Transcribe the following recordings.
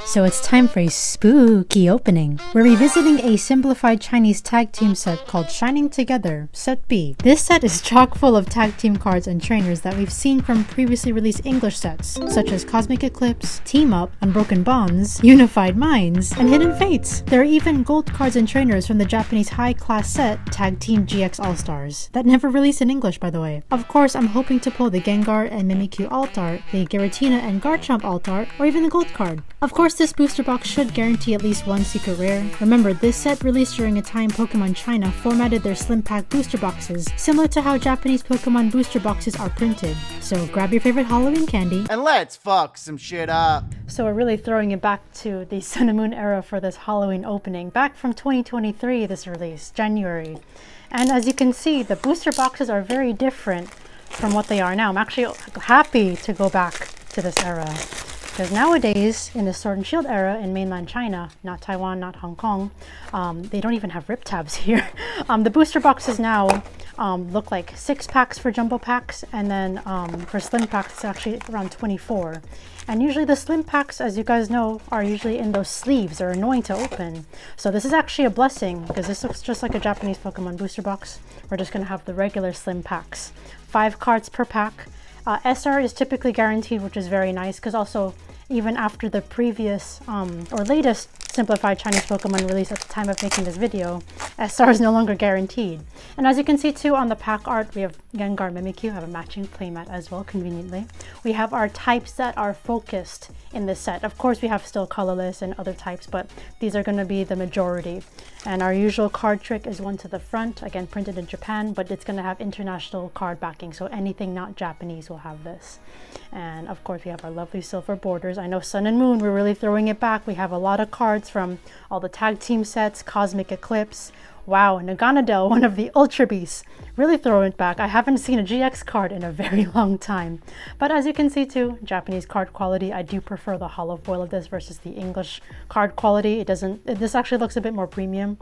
So it's time for a spooky opening. We're revisiting a simplified Chinese tag team set called Shining Together, Set B. This set is chock full of tag team cards and trainers that we've seen from previously released English sets, such as Cosmic Eclipse, Team Up, Unbroken Bonds, Unified Minds, and Hidden Fates. There are even gold cards and trainers from the Japanese high-class set Tag Team GX All-Stars, that never released in English, by the way. Of course, I'm hoping to pull the Gengar and Mimikyu alt art, the Giratina and Garchomp alt art, or even the gold card. Of course, this booster box should guarantee at least one secret rare. Remember, this set released during a time Pokemon China formatted their slim pack booster boxes, similar to how Japanese Pokemon booster boxes are printed. So grab your favorite Halloween candy, and let's fuck some shit up. So we're really throwing it back to the Sun and Moon era for this Halloween opening. Back from 2023, this release, January. And as you can see, the booster boxes are very different from what they are now. I'm actually happy to go back to this era. Because nowadays, in the Sword and Shield era in mainland China, not Taiwan, not Hong Kong, they don't even have rip tabs here. The booster boxes now look like 6 packs for jumbo packs, and then for slim packs, it's actually around 24. And usually the slim packs, as you guys know, are usually in those sleeves. They're annoying to open. So this is actually a blessing, because this looks just like a Japanese Pokemon booster box. We're just going to have the regular slim packs. 5 cards per pack. SR is typically guaranteed, which is very nice, because also even after the previous or latest simplified Chinese Pokemon release at the time of making this video, SR is no longer guaranteed. And as you can see too on the pack art, we have Gengar, Mimikyu, have a matching playmat as well, conveniently. We have our types that are focused in this set. Of course, we have still colorless and other types, but these are going to be the majority. And our usual card trick is one to the front, again printed in Japan, but it's going to have international card backing, so anything not Japanese will have this. And of course, we have our lovely silver borders. I know Sun and Moon, we're really throwing it back. We have a lot of cards from all the tag team sets, Cosmic Eclipse. Wow, Naganadel, one of the Ultra Beasts. Really throwing it back. I haven't seen a GX card in a very long time. But as you can see too, Japanese card quality, I do prefer the hollow foil of this versus the English card quality. This actually looks a bit more premium.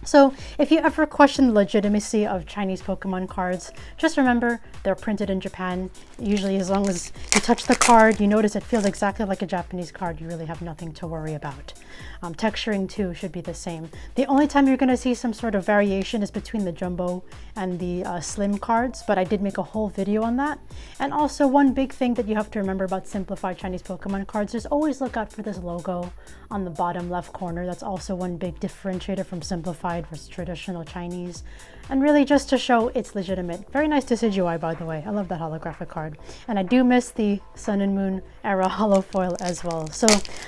So if you ever question the legitimacy of Chinese Pokemon cards, just remember they're printed in Japan. Usually as long as you touch the card, you notice it feels exactly like a Japanese card, you really have nothing to worry about. Texturing too should be the same. The only time you're going to see some sort of variation is between the jumbo and the slim cards, but I did make a whole video on that. And also one big thing that you have to remember about simplified Chinese Pokemon cards is always look out for this logo on the bottom left corner. That's also one big differentiator from simplified versus traditional Chinese, and really just to show it's legitimate. Very nice Decidueye, by the way. I love that holographic card, and I do miss the Sun and Moon era holo foil as well. So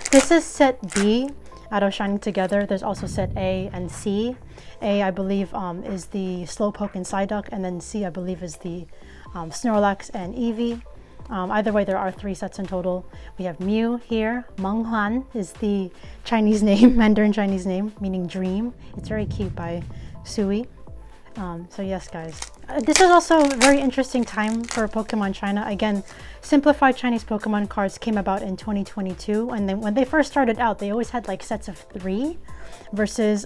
this is set B out of Shining Together. There's also set A and C. A, I believe, is the Slowpoke and Psyduck, and then C, I believe, is the Snorlax and Eevee. Either way, there are 3 sets in total. We have Mew here. Menghuan is the Chinese name, Mandarin Chinese name, meaning dream. It's very cute by Sui. So yes, guys. This is also a very interesting time for Pokemon China. Again, simplified Chinese Pokemon cards came about in 2022, and then when they first started out, they always had like sets of 3 versus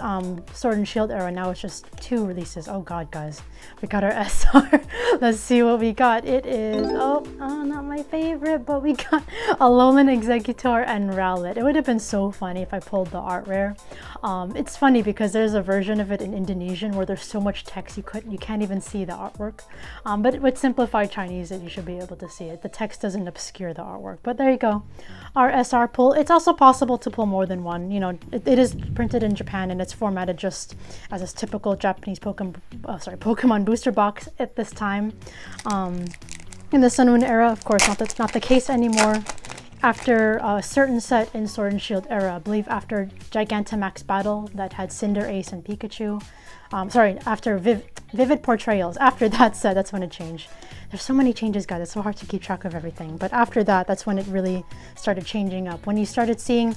Sword and Shield era. Now it's just 2 releases. Oh god, guys, we got our SR. Let's see what we got. It is oh not my favorite, but we got a Alolan Exeggutor and Rowlet. It would have been so funny if I pulled the art rare. It's funny because there's a version of it in Indonesian where there's so much text you can't even see the artwork, but with simplified Chinese you should be able to see it. The text doesn't obscure the artwork. But there you go, our SR pull. It's also possible to pull more than one. You know, it is printed in Japan and it's formatted just as a typical Japanese Pokemon booster box at this time. In the Sun Moon era, of course, that's not the case anymore. After a certain set in Sword and Shield era, I believe after Gigantamax Battle that had Cinderace and Pikachu, after Vivid Portrayals, after that set, that's when it changed. There's so many changes, guys, it's so hard to keep track of everything. But after that, that's when it really started changing up. When you started seeing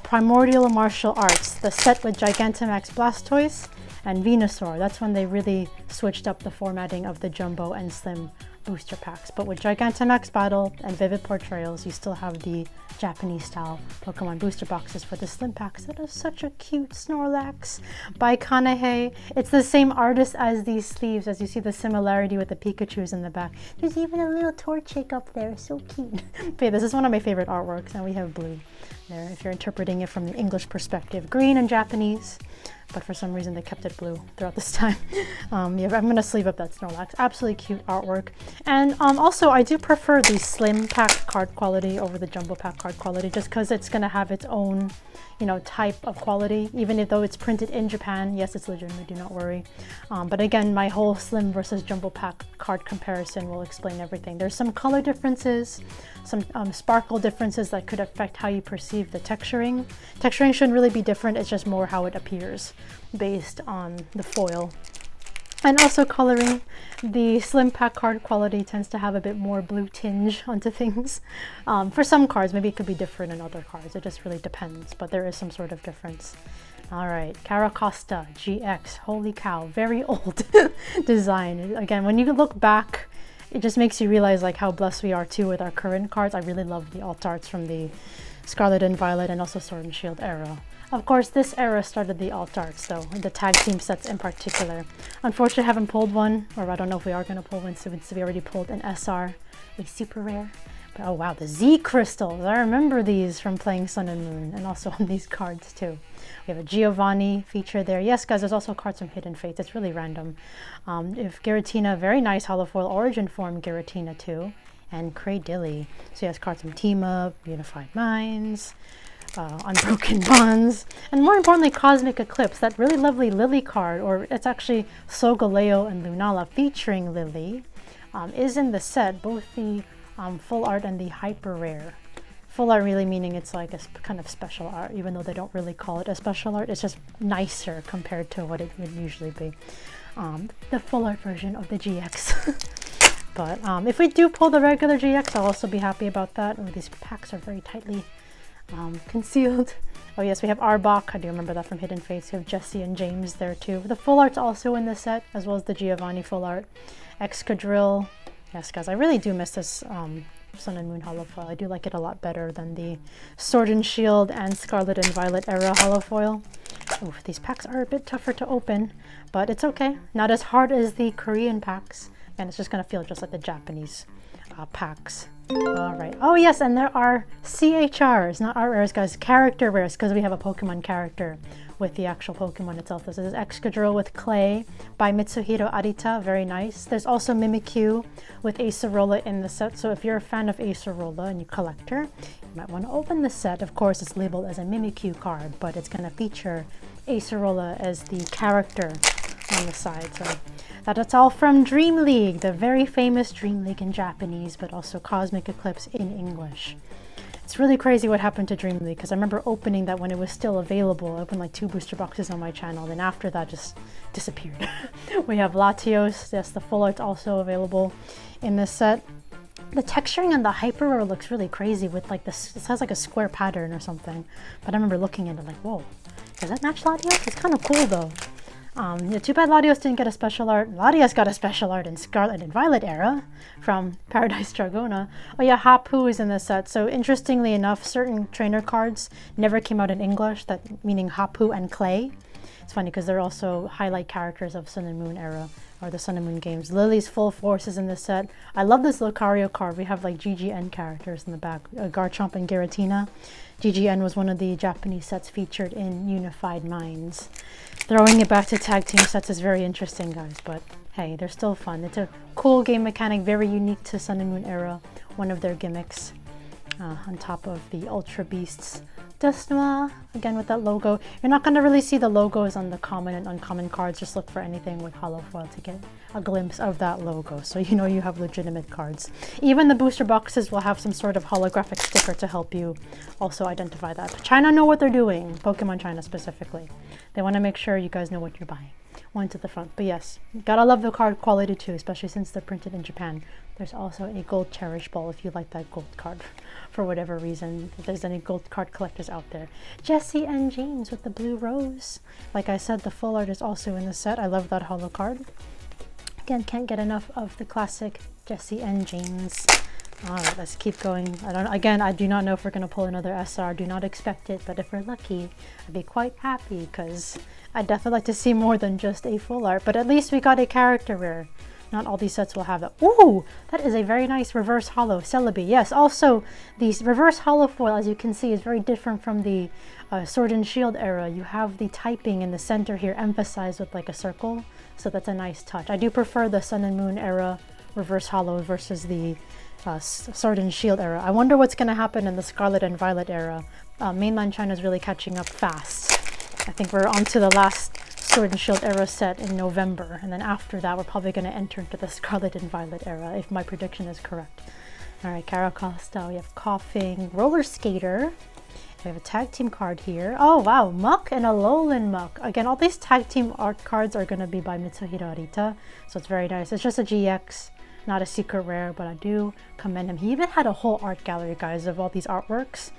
Primordial Martial Arts, the set with Gigantamax Blastoise and Venusaur, that's when they really switched up the formatting of the jumbo and slim booster packs. But with Gigantamax Battle and Vivid Portrayals, you still have the Japanese style Pokemon booster boxes for the slim packs. That is such a cute Snorlax by Kanehei. It's the same artist as these sleeves, as you see the similarity with the Pikachus in the back. There's even a little Torchic up there, so cute. But yeah, this is one of my favorite artworks, and we have blue there if you're interpreting it from the English perspective. Green in Japanese, but for some reason they kept it blue throughout this time. Yeah, I'm gonna sleeve up that Snorlax. Absolutely cute artwork. And also I do prefer the slim pack card quality over the jumbo pack card quality, just because it's gonna have its own, you know, type of quality, even though it's printed in Japan. Yes, it's legitimate, do not worry. But again, my whole slim versus jumbo pack card comparison will explain everything. There's some color differences, some sparkle differences that could affect how you perceive the texturing. Texturing shouldn't really be different, it's just more how it appears based on the foil. And also coloring, the slim pack card quality tends to have a bit more blue tinge onto things. For some cards, maybe it could be different in other cards, it just really depends, but there is some sort of difference. All right, Caracosta GX, holy cow, very old design. Again, when you look back, it just makes you realize like how blessed we are too with our current cards. I really love the alt arts from the Scarlet and Violet and also Sword and Shield era. Of course, this era started the alt arts though, the tag team sets in particular. Unfortunately, I haven't pulled one, or I don't know if we are going to pull one since we already pulled an SR, a super rare. But oh wow, the Z crystals! I remember these from playing Sun and Moon, and also on these cards too. We have a Giovanni feature there. Yes, guys, there's also cards from Hidden Fates. It's really random. If Giratina, very nice holofoil origin form Giratina too, and Cradilly. So yes, cards from Team Up, Unified Minds, Unbroken Bonds, and more importantly, Cosmic Eclipse, that really lovely Lily card, or it's actually Solgaleo and Lunala featuring Lily, is in the set, both the full art and the hyper rare. Full art really meaning it's like a kind of special art, even though they don't really call it a special art. It's just nicer compared to what it would usually be. The full art version of the GX. But if we do pull the regular GX, I'll also be happy about that. Oh, these packs are very tightly concealed. Oh yes, we have Arbok. I do remember that from Hidden Fates. We have Jesse and James there too. The full art's also in the set, as well as the Giovanni full art. Excadrill. Yes, guys, I really do miss this Sun and Moon holofoil. I do like it a lot better than the Sword and Shield and Scarlet and Violet era holofoil. Oh, these packs are a bit tougher to open, but it's okay. Not as hard as the Korean packs, and it's just gonna feel just like the Japanese packs. All right. Oh yes, and there are CHRs, not art rares, guys, character rares, because we have a Pokemon character with the actual Pokemon itself. This is Excadrill with Clay by Mitsuhiro Arita, very nice. There's also Mimikyu with Acerola in the set, so if you're a fan of Acerola and you collect her, you might want to open the set. Of course, it's labeled as a Mimikyu card, but it's going to feature Acerola as the character on the side. So that's all from Dream League, the very famous Dream League in Japanese, but also Cosmic Eclipse in English. It's really crazy what happened to Dream League, because I remember opening that when it was still available. I opened like 2 booster boxes on my channel, then after that just disappeared. We have Latios, yes, the full art's also available in this set. The texturing on the hyper rare looks really crazy with like this, it has like a square pattern or something. But I remember looking at it like, whoa, does that match Latios? It's kind of cool though. Yeah, too bad Latios didn't get a special art. Latios got a special art in Scarlet and Violet era from Paradise Dragona. Oh yeah, Hapu is in this set. So interestingly enough, certain trainer cards never came out in English, that meaning Hapu and Clay. It's funny because they're also highlight characters of Sun and Moon era, or the Sun and Moon games. Lily's Full Force is in this set. I love this Lucario card. We have like GGN characters in the back, Garchomp and Giratina. GGN was one of the Japanese sets featured in Unified Minds. Throwing it back to tag team sets is very interesting, guys, but hey, they're still fun. It's a cool game mechanic, very unique to Sun and Moon era, one of their gimmicks. On top of the Ultra Beasts. Dustma, again with that logo. You're not going to really see the logos on the common and uncommon cards. Just look for anything with holofoil to get a glimpse of that logo, so you know you have legitimate cards. Even the booster boxes will have some sort of holographic sticker to help you also identify that. But China know what they're doing, Pokemon China specifically. They want to make sure you guys know what you're buying. One to the front. But yes, gotta love the card quality too, especially since they're printed in Japan. There's also a gold Cherish Ball if you like that gold card for whatever reason, if there's any gold card collectors out there. Jesse and James with the blue rose. Like I said, the full art is also in the set. I love that holo card. Again, can't get enough of the classic Jesse and James All right, let's keep going. I do not know if we're gonna pull another SR. Do not expect it, but if we're lucky, I'd be quite happy because I'd definitely like to see more than just a full art. But at least we got a character rare. Not all these sets will have that. Ooh, that is a very nice reverse holo Celebi. Yes, also the reverse holo foil, as you can see, is very different from the Sword and Shield era. You have the typing in the center here emphasized with like a circle, so that's a nice touch. I do prefer the Sun and Moon era reverse holo versus the Sword and Shield era. I wonder what's going to happen in the Scarlet and Violet era. Mainland China is really catching up fast. I think we're on to the last Sword and Shield era set in November, and then after that we're probably going to enter into the Scarlet and Violet era if my prediction is correct. Alright, Caracosta, we have Coughing, Roller Skater, we have a tag team card here. Oh wow, Muck and a Alolan Muck. Again, all these tag team art cards are going to be by Mitsuhiro Arita, so it's very nice. It's just a GX, not a secret rare, but I do commend him. He even had a whole art gallery, guys, of all these artworks.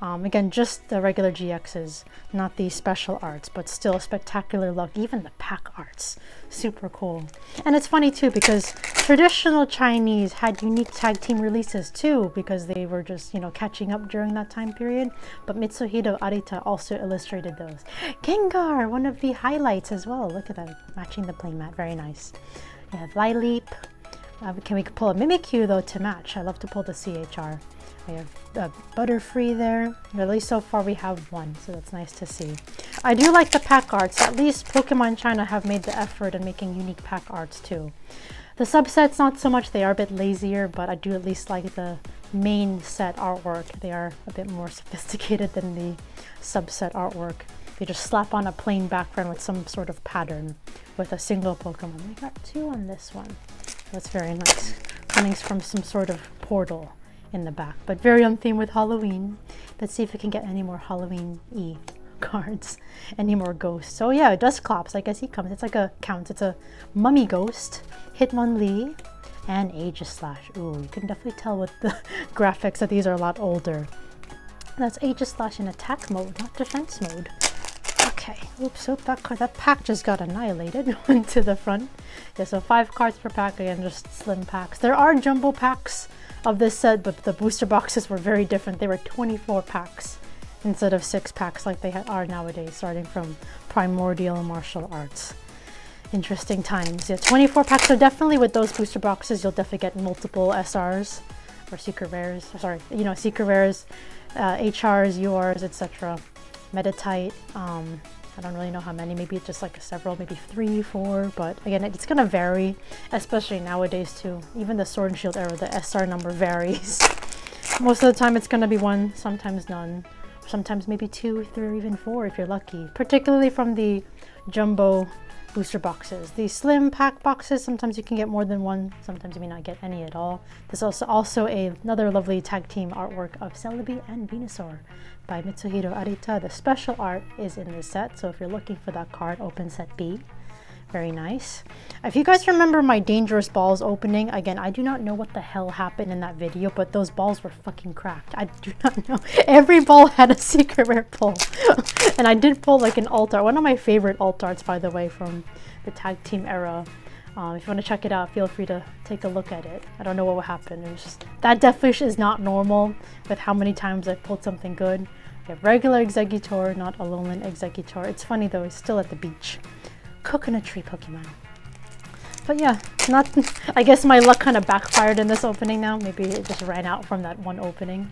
Again, just the regular GXs, not the special arts, but still spectacular look. Even the pack arts, super cool. And it's funny too because traditional Chinese had unique tag team releases too because they were just, you know, catching up during that time period. But Mitsuhiro Arita also illustrated those. Gengar, one of the highlights as well. Look at that, matching the playmat, very nice. We have Lileep. Can we pull a Mimikyu though to match? I love to pull the CHR. We have Butterfree there. At least so far we have one, so that's nice to see. I do like the pack arts. At least Pokemon China have made the effort in making unique pack arts too. The subsets, not so much. They are a bit lazier, but I do at least like the main set artwork. They are a bit more sophisticated than the subset artwork. They just slap on a plain background with some sort of pattern with a single Pokemon. We got two on this one. That's very nice. Coming from some sort of portal in the back, but very on theme with Halloween. Let's see if we can get any more Halloween-y cards, any more ghosts. So yeah, Dusclops, I guess he comes. It's like a count. It's a Mummy Ghost, Hitmonlee, and Aegislash. Ooh, you can definitely tell with the graphics that these are a lot older. That's Aegislash in attack mode, not defense mode. Okay, oops, so that pack just got annihilated. Went to the front. Yeah, so 5 cards per pack, again, just slim packs. There are jumbo packs of this set, but the booster boxes were very different. They were 24 packs instead of 6 packs like they are nowadays, starting from Primordial Martial Arts. Interesting times. Yeah, 24 packs, so definitely with those booster boxes, you'll definitely get multiple SRs or secret rares. Sorry, you know, secret rares, HRs, URs, etc. Metatite, I don't really know how many, maybe just like several, maybe 3, 4, but again, it's gonna vary, especially nowadays too. Even the Sword and Shield era, the SR number varies. Most of the time it's gonna be 1, sometimes none, sometimes maybe 2, 3, or even 4 if you're lucky, particularly from the jumbo booster boxes. The slim pack boxes, sometimes you can get more than 1, sometimes you may not get any at all. There's also another lovely tag team artwork of Celebi and Venusaur by Mitsuhiro Arita. The special art is in this set, so if you're looking for that card, open set B. Very nice. If you guys remember my Dangerous Balls opening, again, I do not know what the hell happened in that video, but those balls were fucking cracked. I do not know. Every ball had a secret rare pull. And I did pull like an alt art. One of my favorite alt arts, by the way, from the tag team era. If you want to check it out, feel free to take a look at it. I don't know what will happen. It was just, that definitely is not normal with how many times I've pulled something good. We have regular Exeggutor, not Alolan Exeggutor. It's funny though, he's still at the beach. Coconut Tree Pokemon. But yeah, I guess my luck kind of backfired in this opening now. Maybe it just ran out from that one opening.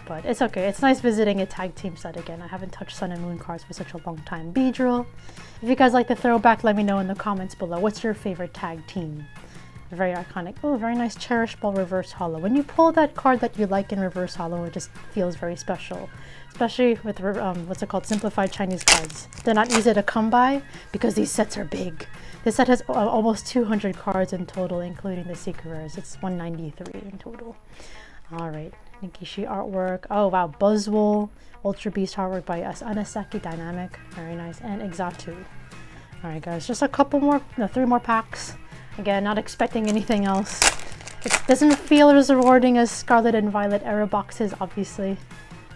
But it's okay. It's nice visiting a tag team set again. I haven't touched Sun and Moon cards for such a long time. Beedrill. If you guys like the throwback, let me know in the comments below. What's your favorite tag team? Very iconic. Oh, very nice Cherish Ball Reverse Holo. When you pull that card that you like in Reverse Holo, it just feels very special. Especially with, what's it called, Simplified Chinese cards. They're not easy to come by because these sets are big. This set has almost 200 cards in total, including the secret rares. It's 193 in total. Alright, Nikishi artwork. Oh wow, Buzzwole, Ultra Beast artwork by Anasaki Dynamic. Very nice. And Exatu. Alright guys, just a couple more, no, 3 more packs. Again, not expecting anything else. It doesn't feel as rewarding as Scarlet and Violet era boxes, obviously.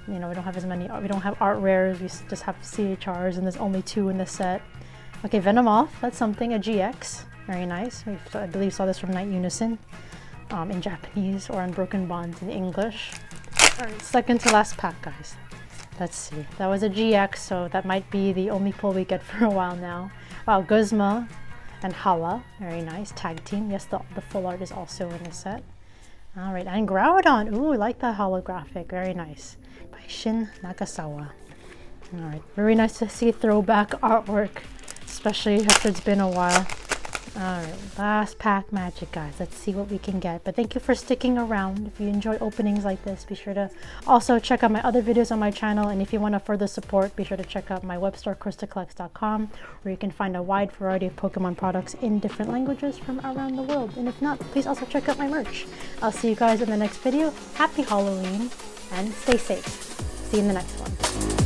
You know, we don't have as many, we don't have art rares, we just have CHRs, and there's only 2 in this set. Okay, Venomoth, that's something, a GX. Very nice. I believe saw this from Night Unison. in Japanese or Unbroken Bonds in English. Alright, second to last pack, guys. Let's see. That was a GX, so that might be the only pull we get for a while now. Wow, Guzma and Hala. Very nice. Tag team. Yes, the full art is also in the set. Alright, and Groudon. Ooh, I like that holographic. Very nice. By Shin Nakasawa. Alright, very nice to see throwback artwork, especially after it's been a while. Alright, last pack magic, guys. Let's see what we can get. But thank you for sticking around. If you enjoy openings like this, be sure to also check out my other videos on my channel. And if you want to further support, be sure to check out my web store, KrystalKollectz.com, where you can find a wide variety of Pokemon products in different languages from around the world. And if not, please also check out my merch. I'll see you guys in the next video. Happy Halloween and stay safe. See you in the next one.